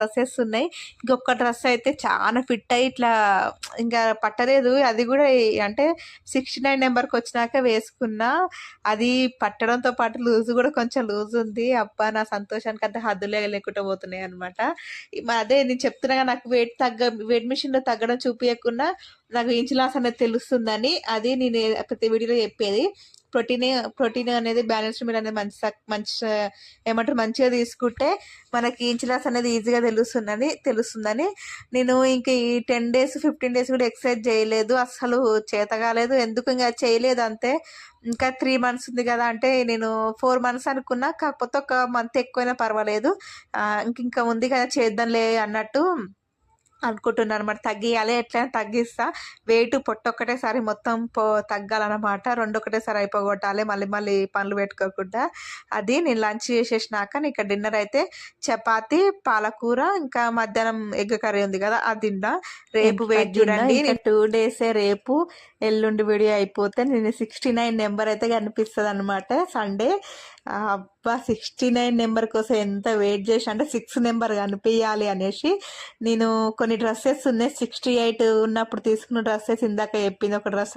Dresses ఉన్నాయి. ఇంకొక dress అయితే చాలా ఫిట్ అయ్యి ఇట్లా ఇంకా పట్టలేదు. అది కూడా అంటే 69 నెంబర్కి వచ్చినాక వేసుకున్నా. అది పట్టడంతో పాటు లూజ్ కూడా కొంచెం లూజ్ ఉంది. అబ్బా నా సంతోషానికి అంత హద్దులే లేకుండా పోతున్నాయి అనమాట. అదే నేను చెప్తున్నాగా, నాకు వెయిట్ మిషన్ లో తగ్గడం చూపించకుండా నాకు ఇంచ్ లాస్ అనేది తెలుస్తుందని. అది నేను ప్రతి వీడియోలో చెప్పేది. ప్రోటీన్ అనేది బ్యాలెన్స్డ్ మీల్ అనేది మంచి ఏమంటారు మంచిగా తీసుకుంటే మనకి ఇంచ్ లాస్ అనేది ఈజీగా తెలుస్తుందని నేను ఇంక ఈ 10 days 15 days కూడా ఎక్సర్సైజ్ చేయలేదు. అసలు చేత కాలేదు. ఎందుకు ఇంకా చేయలేదు అంతే. ఇంకా 3 months ఉంది కదా అంటే నేను 4 months అనుకున్నా. కాకపోతే ఒక మంత్ ఎక్కువైనా పర్వాలేదు, ఇంకా ఉంది కదా చేద్దాంలే అన్నట్టు అనుకుంటున్నాను అనమాట. తగ్గియాలి, ఎట్లయినా తగ్గిస్తా. వెయిట్ పొట్టొక్కటేసారి మొత్తం తగ్గాలన్నమాట. రెండు ఒకటేసారి అయిపోగొట్టాలి, మళ్ళీ మళ్ళీ పనులు పెట్టుకోకుండా. అది నేను లంచ్ చేసేసినాక ఇక డిన్నర్ అయితే చపాతి పాలకూర ఇంకా మధ్యాహ్నం ఎగ్ కర్రీ ఉంది కదా అది తిన్నా. రేపు వెయిట్ చూడండి, 2 days రేపు ఎల్లుండి వీడియో అయిపోతే నేను 69 నెంబర్ అయితే కనిపిస్తుంది అనమాట సండే. అబ్బా 69 నెంబర్ కోసం ఎంత వెయిట్ చేసి అంటే 6 నెంబర్ కనిపించాలి అనేసి. నేను కొన్ని డ్రెస్సెస్ ఉన్నాయి 68 ఉన్నప్పుడు తీసుకున్న డ్రెస్సెస్, ఇందాక చెప్పింది ఒక డ్రెస్